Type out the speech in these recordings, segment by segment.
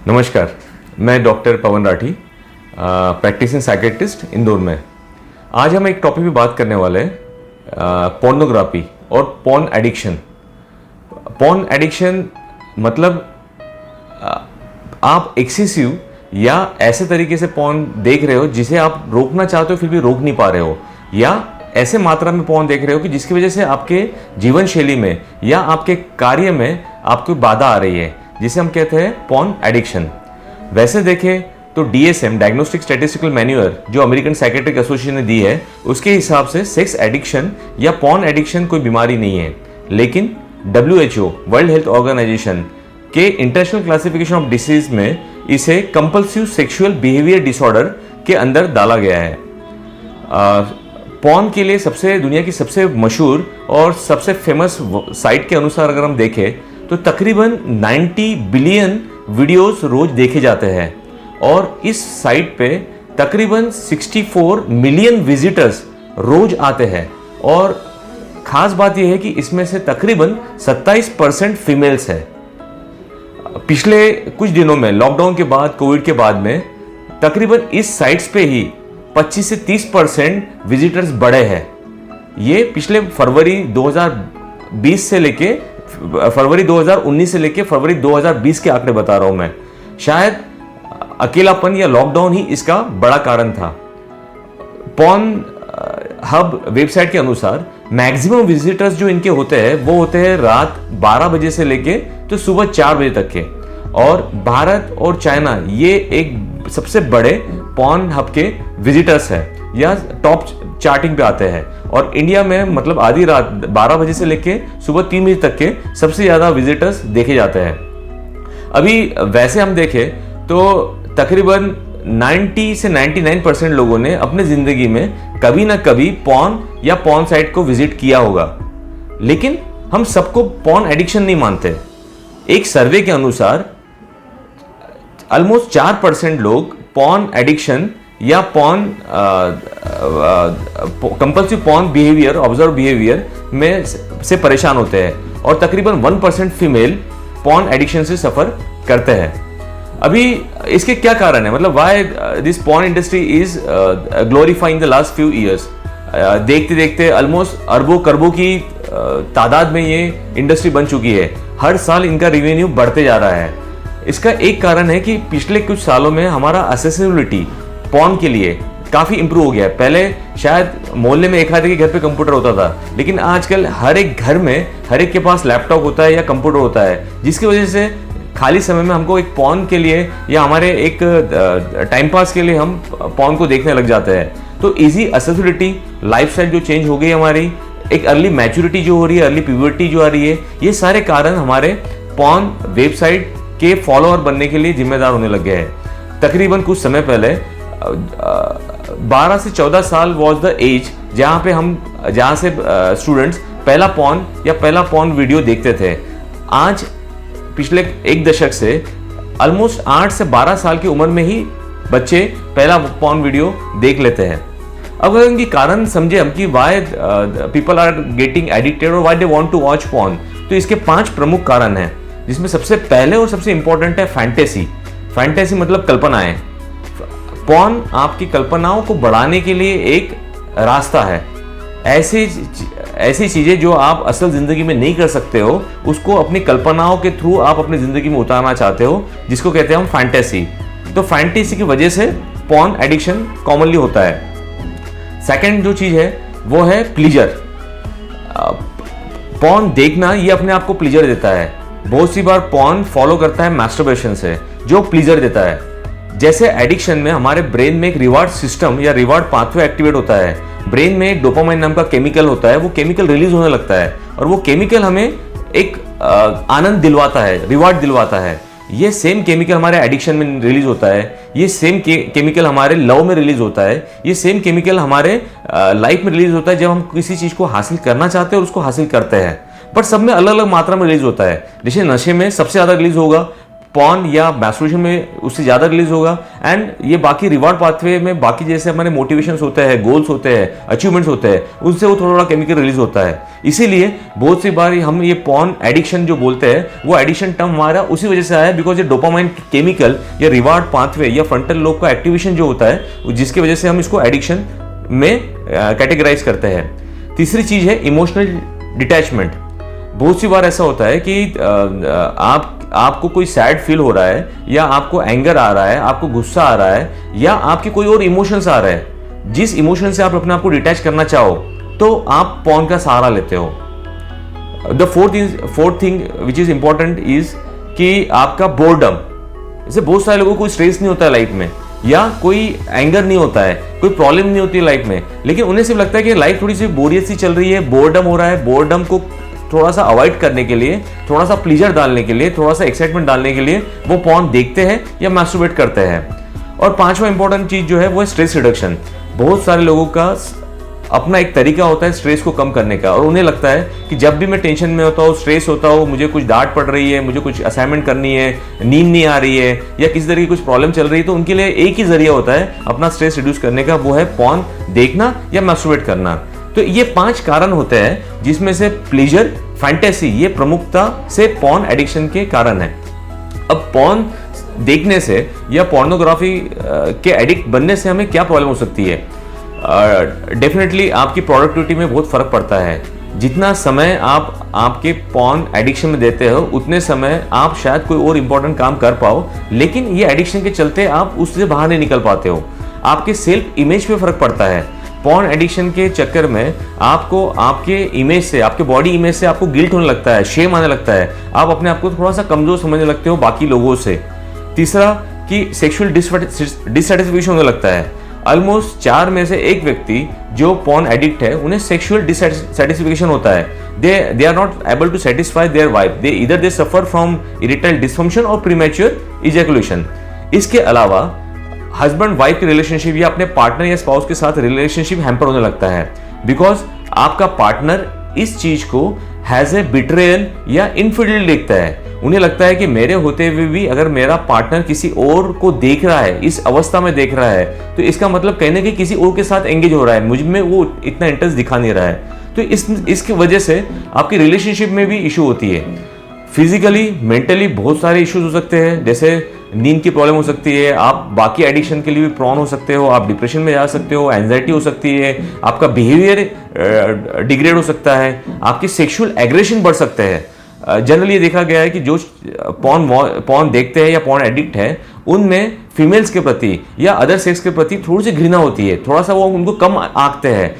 नमस्कार, मैं डॉक्टर पवन Rathi, practising psychiatrist Indore में। आज हम एक टॉपिक पे बात करने वाले हैं, पोर्नोग्राफी और पोर्न एडिक्शन। पोर्न एडिक्शन मतलब आप एक्सेसिव या ऐसे तरीके से पोर्न देख रहे हो जिसे आप रोकना चाहते हो फिर भी रोक नहीं पा रहे हो, या ऐसे मात्रा में पोर्न देख रहे हो कि जिसकी वजह से आपके जीवन शैली में या आपके कार्य में आपको बाधा आ रही है, जिसे हम कहते हैं पोर्न एडिक्शन। वैसे देखें तो DSM डायग्नोस्टिक स्टैटिस्टिकल मैन्यूअल जो अमेरिकन साइकेट्रिक एसोसिएशन ने दी है, उसके हिसाब से सेक्स एडिक्शन या पोर्न एडिक्शन कोई बीमारी नहीं है, लेकिन WHO वर्ल्ड हेल्थ ऑर्गेनाइजेशन के इंटरनेशनल क्लासिफिकेशन ऑफ डिसीज में इसे कंपल्सिव सेक्सुअल बिहेवियर डिसऑर्डर के अंदर डाला गया है। पोर्न के लिए दुनिया की सबसे मशहूर और सबसे फेमस साइट के अनुसार अगर हम देखें तो तकरीबन 90 बिलियन वीडियोस रोज देखे जाते हैं, और इस साइट पे तकरीबन 64 मिलियन विजिटर्स रोज आते हैं। और खास बात यह है कि इसमें से तकरीबन 27% फीमेल्स है। पिछले कुछ दिनों में लॉकडाउन के बाद, कोविड के बाद में तकरीबन इस साइट्स पे ही 25 से 30% विजिटर्स बढ़े हैं। ये पिछले फरवरी 2020 से लेके फरवरी 2019 से लेके फरवरी 2020 के आंकड़े बता रहा हूं मैं। शायद अकेलापन या लॉकडाउन ही इसका बड़ा कारण था। पोर्न हब वेबसाइट के अनुसार मैक्सिमम विजिटर्स जो इनके होते हैं वो होते हैं रात 12 बजे से लेके तो सुबह 4 बजे तक के। और भारत और चाइना ये एक सबसे बड़े पोर्न हब के विजिटर्स है या टॉप चार्टिंग पे आते हैं। और इंडिया में मतलब आधी रात 12 बजे से लेके सुबह 3 बजे तक के सबसे ज्यादा विजिटर्स देखे जाते हैं। अभी वैसे हम देखें तो तकरीबन 90 से 99% लोगों ने अपने जिंदगी में कभी ना कभी पोर्न या पोर्न साइट को विजिट किया होगा, लेकिन हम सबको पोर्न एडिक्शन नहीं मानते। एक सर्वे के अनुसार ऑलमोस्ट 4% लोग पोर्न एडिक्शन या porn compulsive porn behaviour, observe behaviour में से परेशान होते हैं, और तकरीबन 1% फीमेल पोर्न एडिक्शन से सफर करते हैं। अभी इसके क्या कारण है, मतलब why this porn industry is glorifying the last few years. देखते देखते ऑलमोस्ट अरबों खरबों की तादाद में ये इंडस्ट्री बन चुकी है। हर साल इनका रेवेन्यू बढ़ते जा रहा है। इसका एक कारण है कि पिछले कुछ सालों में हमारा एक्सेसिबिलिटी पोर्न के लिए काफी इंप्रूव हो गया है। पहले शायद मोहल्ले में एक आधे के घर पे कंप्यूटर होता था, लेकिन आजकल हर एक घर में हर एक के पास लैपटॉप होता है या कंप्यूटर होता है, जिसकी वजह से खाली समय में हमको एक पोर्न के लिए या हमारे एक टाइम पास के लिए हम पोर्न को देखने लग जाते हैं। तो इजी एक्सेसिबिलिटी, लाइफस्टाइल जो चेंज हो गई हमारी, एक अर्ली मैच्योरिटी जो हो रही है, अर्ली प्यूबर्टी जो आ रही है, ये सारे कारण हमारे पोर्न वेबसाइट के फॉलोअर बनने के लिए जिम्मेदार होने लग गए हैं। तकरीबन कुछ समय पहले 12 से 14 साल वॉज द एज जहाँ से स्टूडेंट्स पहला पोर्न या पहला पोर्न वीडियो देखते थे। आज पिछले एक दशक से ऑलमोस्ट 8 से 12 साल की उम्र में ही बच्चे पहला पोर्न वीडियो देख लेते हैं। अब अगर इनकी कारण समझे हम कि why people are getting addicted और why they want to watch porn, तो इसके 5 प्रमुख कारण हैं, जिसमें सबसे पहले और सबसे इंपॉर्टेंट है फैंटेसी। फैंटेसी मतलब कल्पनाएं। पोर्न आपकी कल्पनाओं को बढ़ाने के लिए एक रास्ता है। ऐसी चीजें जो आप असल जिंदगी में नहीं कर सकते हो, उसको अपनी कल्पनाओं के थ्रू आप अपनी जिंदगी में उतारना चाहते हो, जिसको कहते हैं हम फैंटेसी। तो फैंटेसी की वजह से पोर्न एडिक्शन कॉमनली होता है। सेकंड जो चीज है वो है प्लीजर। पोर्न देखना ये अपने आप को प्लीजर देता है। बहुत सी बार पोर्न फॉलो करता है मैस्टरबेशन से, जो प्लीजर देता है। जैसे एडिक्शन में हमारे ब्रेन में एक रिवार्ड सिस्टम या रिवार्ड पाथवे एक्टिवेट होता है। ब्रेन में डोपामाइन नाम का केमिकल होता है, वो केमिकल रिलीज होने लगता है, और वो केमिकल हमें एक आनंद दिलवाता है, रिवार्ड दिलवाता है। ये सेम केमिकल हमारे एडिक्शन में रिलीज होता है, ये सेम केमिकल हमारे लव में रिलीज होता है, ये सेम केमिकल हमारे लाइफ में रिलीज होता है जब हम किसी चीज को हासिल करना चाहते हैं और उसको हासिल करते हैं। पर सब में अलग अलग मात्रा में रिलीज होता है। जैसे नशे में सबसे ज्यादा रिलीज होगा पॉर्न या मैस्टरबेशन में उससे ज़्यादा रिलीज होगा। एंड ये बाकी रिवार्ड पाथवे में बाकी जैसे हमारे मोटिवेशंस होते हैं, गोल्स होते हैं, अचीवमेंट्स होते हैं, उनसे वो थोड़ा थोड़ा केमिकल रिलीज होता है। इसीलिए बहुत सी बार हम ये पॉर्न एडिक्शन जो बोलते हैं, वो एडिक्शन टर्म हमारा उसी वजह से आया है, बिकॉज ये डोपामाइन केमिकल या रिवार्ड पाथवे या फ्रंटल लोब का एक्टिवेशन जो होता है, जिसकी वजह से हम इसको एडिक्शन में कैटेगराइज करते हैं। तीसरी चीज है इमोशनल डिटैचमेंट। बहुत सी बार ऐसा होता है कि आपको कोई सैड फील हो रहा है, या आपको एंगर आ रहा है, आपको गुस्सा आ रहा है, या आपके कोई और इमोशंस आ रहे हैं, जिस इमोशन से आप अपने आप को डिटैच करना चाहो तो आप पॉर्न का सहारा लेते हो। The fourth thing which is important is कि आपका बोर्डम। जैसे बहुत सारे लोगों को कोई स्ट्रेस नहीं होता है लाइफ में, या कोई एंगर नहीं होता है, कोई प्रॉब्लम नहीं होती है लाइफ में, लेकिन उन्हें सिर्फ लगता है कि लाइफ थोड़ी सी बोरियत सी चल रही है, बोर्डम हो रहा है। बोर्डम को थोड़ा सा अवॉइड करने के लिए, थोड़ा सा प्लीजर डालने के लिए, थोड़ा सा एक्साइटमेंट डालने के लिए वो पॉर्न देखते हैं या मैस्टरबेट करते हैं। और पांचवा इंपॉर्टेंट चीज जो है वो है स्ट्रेस रिडक्शन। बहुत सारे लोगों का अपना एक तरीका होता है स्ट्रेस को कम करने का, और उन्हें लगता है कि जब भी मैं टेंशन में होता हूँ, स्ट्रेस होता हूँ, मुझे कुछ डांट पड़ रही है, मुझे कुछ असाइनमेंट करनी है, नींद नहीं आ रही है, या किसी तरह की कुछ प्रॉब्लम चल रही है, तो उनके लिए एक ही जरिया होता है अपना स्ट्रेस रिड्यूस करने का, वो है पॉर्न देखना या मैस्टरबेट करना। तो ये 5 कारण होते हैं जिसमें से प्लेजर, फैंटेसी, ये प्रमुखता से पॉर्न एडिक्शन के कारण है। अब पॉर्न देखने से या पोर्नोग्राफी के एडिक्ट बनने से हमें क्या प्रॉब्लम हो सकती है? डेफिनेटली आपकी प्रोडक्टिविटी में बहुत फर्क पड़ता है। जितना समय आप आपके पॉर्न एडिक्शन में देते हो, उतने समय आप शायद कोई और इंपॉर्टेंट काम कर पाओ, लेकिन ये एडिक्शन के चलते आप उससे बाहर नहीं निकल पाते हो। आपके सेल्फ इमेज पे फर्क पड़ता है। पॉर्न एडिक्शन के चक्कर में आपको आपके इमेज से, आपके बॉडी इमेज से आपको गिल्ट होने लगता है, शेम आने लगता है, आप अपने आप को थोड़ा सा कमजोर समझने लगते हो बाकी लोगों से। तीसरा कि सेक्सुअल डिससैटिस्फैक्शन होने लगता है। ऑलमोस्ट 4 में से 1 व्यक्ति जो पॉर्न एडिक्ट है, उन्हें सेक्सुअल डिससैटिस्फैक्शन होता है। They are not able to satisfy their wife, they suffer from erectile dysfunction और प्रीमैच्योर इजैकुलेशन। इसके अलावा हस्बैंड वाइफ के रिलेशनशिप या अपने पार्टनर या स्पाउस के साथ रिलेशनशिप हैम्पर होने लगता है, बिकॉज आपका पार्टनर इस चीज को हैज ए बिट्रेयल या इनफिडेलिटी देखता है। उन्हें लगता है कि मेरे होते हुए भी अगर मेरा पार्टनर किसी और को देख रहा है, इस अवस्था में देख रहा है, तो इसका मतलब कहने के किसी और के साथ एंगेज हो रहा है, मुझ में वो इतना इंटरेस्ट दिखा नहीं रहा है। तो इसकी वजह से आपकी रिलेशनशिप में भी इशू होती है। फिजिकली, मेंटली बहुत सारे इश्यूज हो सकते हैं, जैसे नींद की प्रॉब्लम हो सकती है, आप बाकी एडिक्शन के लिए भी प्रॉन हो सकते हो, आप डिप्रेशन में जा सकते हो, एंजाइटी हो सकती है, आपका बिहेवियर डिग्रेड हो सकता है, आपकी सेक्सुअल एग्रेशन बढ़ सकते हैं। जनरली ये देखा गया है कि जो पॉर्न देखते हैं या पॉर्न एडिक्ट है, उनमें फीमेल्स के प्रति या अदर सेक्स के प्रति थोड़ी सी घृणा होती है, थोड़ा सा वो उनको कम आंकते हैं,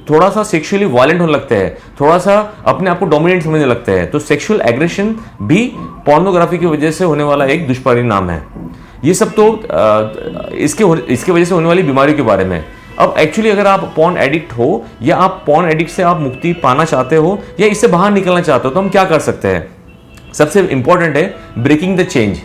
थोड़ा सा सेक्सुअली वायलेंट होने लगते हैं, थोड़ा सा अपने आप को डोमिनेट समझने लगते हैं। तो सेक्सुअल एग्रेशन भी पोर्नोग्राफी की वजह से होने वाला एक दुष्परिणाम है। ये सब तो इसके वजह से होने वाली बीमारियों के बारे में। अब एक्चुअली अगर आप पॉर्न एडिक्ट हो या आप पॉर्न एडिक्ट से आप मुक्ति पाना चाहते हो या इससे बाहर निकलना चाहते हो, तो हम क्या कर सकते हैं? सबसे इंपॉर्टेंट है ब्रेकिंग द चेंज।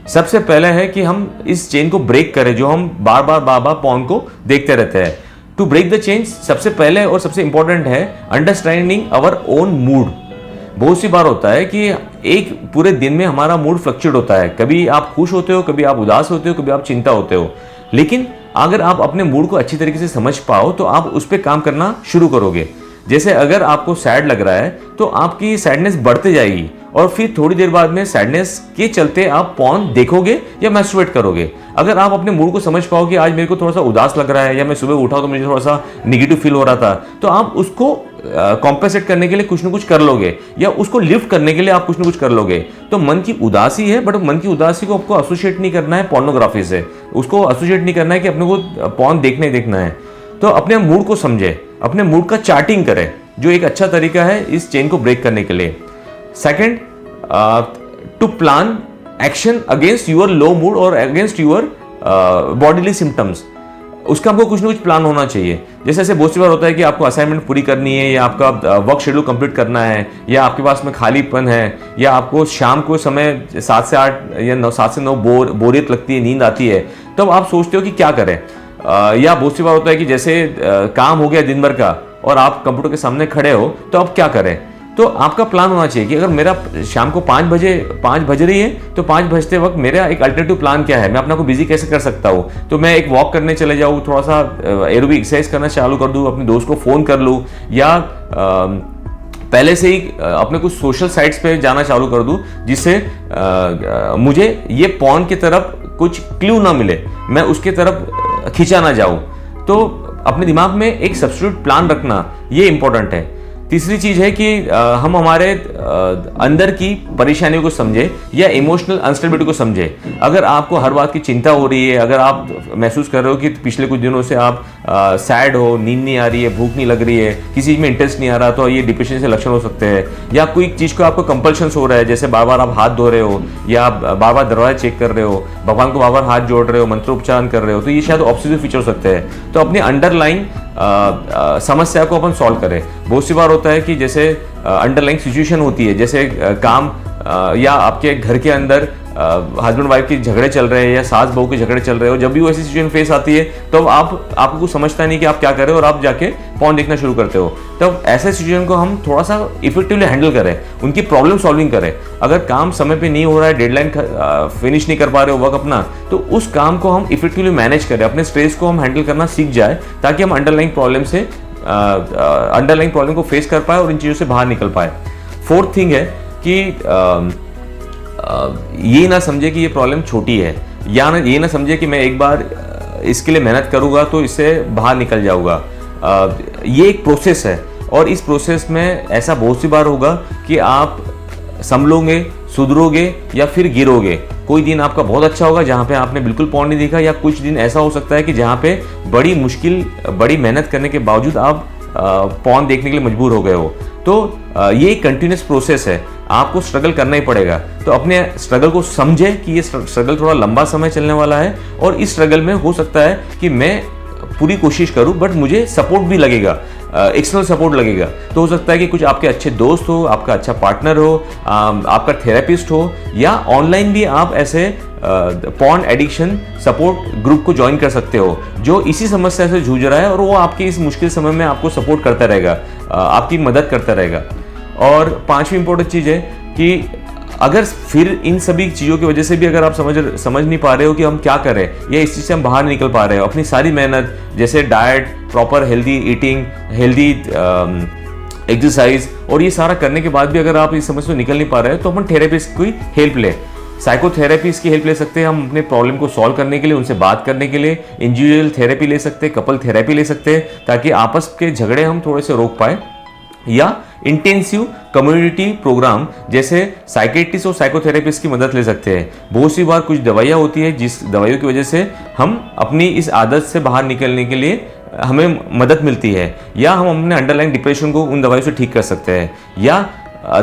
सबसे पहले है कि हम इस चेन को ब्रेक करें जो हम बार बार पॉर्न को देखते रहते हैं। टू ब्रेक द चेंज सबसे पहले और सबसे इंपॉर्टेंट है अंडरस्टैंडिंग आवर ओन मूड। बहुत सी बार होता है कि एक पूरे दिन में हमारा मूड फ्लक्चुएट होता है, कभी आप खुश होते हो, कभी आप उदास होते हो, कभी आप चिंता होते हो। लेकिन अगर आप अपने मूड को अच्छी तरीके से समझ पाओ तो आप उस पर काम करना शुरू करोगे। जैसे अगर आपको सैड लग रहा है तो आपकी सैडनेस बढ़ते जाएगी, और फिर थोड़ी देर बाद में सैडनेस के चलते आप पॉर्न देखोगे या मैस्टरबेट करोगे। अगर आप अपने मूड को समझ पाओ कि आज मेरे को थोड़ा सा उदास लग रहा है, या मैं सुबह उठा तो मुझे थोड़ा सा निगेटिव फील हो रहा था, तो आप उसको कॉम्पेंसेट करने के लिए कुछ ना कुछ कर लोगे, या उसको लिफ्ट करने के लिए आप कुछ ना कुछ कर लोगे। तो मन की उदासी है, बट मन की उदासी को आपको एसोसिएट नहीं करना है पोर्नोग्राफी से, उसको एसोसिएट नहीं करना है कि अपने को पॉर्न देखना ही देखना है। तो अपने मूड को समझे, अपने मूड का चार्टिंग करें, जो एक अच्छा तरीका है इस चेन को ब्रेक करने के लिए। Second, to plan action against your low mood और अगेंस्ट योर बॉडीली सिम्टम्स। उसका आपको कुछ ना कुछ प्लान होना चाहिए। जैसे ऐसे बहुत सी बार होता है कि आपको असाइनमेंट पूरी करनी है, या आपका वर्क शेड्यूल कंप्लीट करना है, या आपके पास में खालीपन है, या आपको शाम को समय 7 से 8 या 7 से 9 बोरियत लगती है, नींद आती है, तब आप सोचते हो कि क्या करें। या बहुत सी बार होता है कि जैसे काम हो गया दिन भर का और आप कंप्यूटर के सामने खड़े हो, तो अब क्या करें। तो तो आपका प्लान होना चाहिए कि अगर मेरा शाम को 5 बज रही है तो 5 बजते वक्त मेरा एक अल्टरनेटिव प्लान क्या है, मैं अपना को बिजी कैसे कर सकता हूँ। तो मैं एक वॉक करने चले जाऊँ, थोड़ा सा एरोबिक एक्सरसाइज करना चालू कर दूँ, अपने दोस्त को फ़ोन कर लूँ, या पहले से ही अपने कुछ सोशल साइट्स पे जाना चालू कर दूं, जिससे मुझे ये पॉर्न की तरफ कुछ क्लू ना मिले, मैं उसके तरफ खींचा ना जाऊं। तो अपने दिमाग में एक सब्स्टिट्यूट प्लान रखना ये इंपॉर्टेंट है। तीसरी चीज है कि हम हमारे अंदर की परेशानियों को समझे या इमोशनल अनस्टेबिलिटी को समझे। अगर आपको हर बात की चिंता हो रही है, अगर आप महसूस कर रहे हो कि पिछले कुछ दिनों से आप सैड हो, नींद नहीं आ रही है, भूख नहीं लग रही है, किसी चीज में इंटरेस्ट नहीं आ रहा, तो ये डिप्रेशन से लक्षण हो सकते हैं। या कोई चीज को आपको कंपल्शन हो रहा है, जैसे बार बार आप हाथ धो रहे हो या बार बार दरवाजा चेक कर रहे हो, भगवान को बार बार हाथ जोड़ रहे हो, मंत्रोच्चारण कर रहे हो, तो ये शायद ऑब्सेसिव फीचर हो सकते हैं। तो अपनी अंडरलाइन समस्या को अपन सॉल्व करें। बहुत सी बार होता है कि जैसे अंडरलाइन सिचुएशन होती है, जैसे काम या आपके घर के अंदर हस्बैंड वाइफ के झगड़े चल रहे हैं या सास बहू के झगड़े चल रहे हो, जब भी वो ऐसी सिचुएशन फेस आती है तो आपको कुछ समझता नहीं कि आप क्या कर रहे हो और आप जाके पॉर्न देखना शुरू करते हो। तब ऐसे सिचुएशन को हम थोड़ा सा इफेक्टिवली हैंडल करें, उनकी प्रॉब्लम सॉल्विंग करें। अगर काम समय पे नहीं हो रहा है, डेडलाइन फिनिश नहीं कर पा रहे हो वर्क अपना, तो उस काम को हम इफेक्टिवली मैनेज करें, अपने स्ट्रेस को हम हैंडल करना सीख जाए, ताकि हम अंडरलाइंग प्रॉब्लम को फेस कर पाए और इन चीज़ों से बाहर निकल पाए। फोर्थ थिंग है कि ये ना समझे कि ये प्रॉब्लम छोटी है, या ये ना समझे कि मैं एक बार इसके लिए मेहनत करूंगा तो इससे बाहर निकल जाऊंगा। ये एक प्रोसेस है और इस प्रोसेस में ऐसा बहुत सी बार होगा कि आप संभलोगे, सुधरोगे या फिर गिरोगे। कोई दिन आपका बहुत अच्छा होगा जहाँ पे आपने बिल्कुल पॉर्न नहीं देखा, या कुछ दिन ऐसा हो सकता है कि जहाँ पे बड़ी मुश्किल, बड़ी मेहनत करने के बावजूद आप पॉर्न देखने के लिए मजबूर हो गए हो। तो ये एक कंटिन्यूस प्रोसेस है, आपको स्ट्रगल करना ही पड़ेगा। तो अपने स्ट्रगल को समझे कि ये स्ट्रगल थोड़ा लंबा समय चलने वाला है, और इस स्ट्रगल में हो सकता है कि मैं पूरी कोशिश करूं बट मुझे सपोर्ट भी लगेगा, एक्सटर्नल सपोर्ट लगेगा। तो हो सकता है कि कुछ आपके अच्छे दोस्त हो, आपका अच्छा पार्टनर हो, आपका थेरेपिस्ट हो, या ऑनलाइन भी आप ऐसे पॉर्न एडिक्शन सपोर्ट ग्रुप को ज्वाइन कर सकते हो जो इसी समस्या से जूझ रहा है, और वो आपके इस मुश्किल समय में आपको सपोर्ट करता रहेगा, आपकी मदद करता रहेगा। और पांचवी इंपॉर्टेंट चीज़ है कि अगर फिर इन सभी चीज़ों की वजह से भी अगर आप समझ नहीं पा रहे हो कि हम क्या करें, या इस चीज़ से हम बाहर निकल पा रहे हो, अपनी सारी मेहनत जैसे diet, proper healthy eating, healthy exercise, और ये सारा करने के बाद भी अगर आप इस समस्या से निकल नहीं पा रहे हो, तो अपन थेरेपिस्ट की हेल्प लें। साइकोथेरेपिस्ट की हेल्प ले सकते हैं हम अपने प्रॉब्लम को सॉल्व करने के लिए, उनसे बात करने के लिए। इंडिविजुअल थेरेपी ले सकते हैं, कपल थेरेपी ले सकते हैं, ताकि आपस के झगड़े हम थोड़े से रोक पाए। या इंटेंसिव कम्युनिटी प्रोग्राम जैसे साइकेट्रिस्ट और साइकोथेरेपिस्ट की मदद ले सकते हैं। बहुत सी बार कुछ दवाइयाँ होती है जिस दवाइयों की वजह से हम अपनी इस आदत से बाहर निकलने के लिए हमें मदद मिलती है, या हम अपने अंडरलाइन डिप्रेशन को उन दवाइयों से ठीक कर सकते हैं। या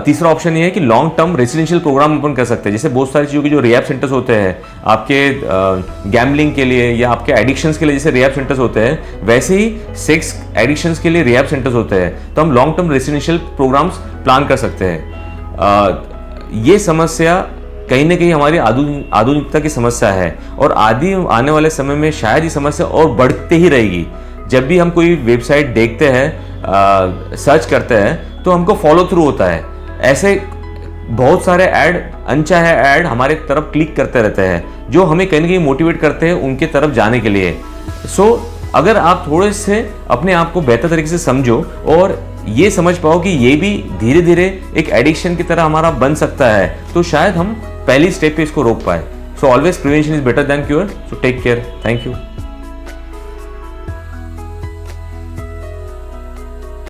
तीसरा ऑप्शन ये है कि लॉन्ग टर्म रेसिडेंशियल प्रोग्राम अपन कर सकते हैं। जैसे बहुत सारी चीज़ों के जो रिहैब सेंटर्स होते हैं आपके गैम्बलिंग के लिए या आपके एडिक्शंस के लिए, जैसे रिहैब सेंटर्स होते हैं, वैसे ही सेक्स एडिक्शंस के लिए रिहैब सेंटर्स होते हैं। तो हम long term residential programmes plan कर सकते हैं। ये समस्या कहीं ना कहीं हमारी आधुनिकता की समस्या है, और आने वाले समय में शायद ये समस्या और बढ़ते ही रहेगी। जब भी हम कोई वेबसाइट देखते हैं, सर्च करते हैं, तो हमको फॉलो थ्रू होता है। ऐसे बहुत सारे ऐड, अनचाहे ऐड हमारे तरफ क्लिक करते रहते हैं, जो हमें कहीं ना कहीं मोटिवेट करते हैं उनके तरफ जाने के लिए। अगर आप थोड़े से अपने आप को बेहतर तरीके से समझो और ये समझ पाओ कि ये भी धीरे धीरे एक एडिक्शन की तरह हमारा बन सकता है, तो शायद हम पहली स्टेप पे इसको रोक पाए। So always prevention is better than cure. So take care. Thank you.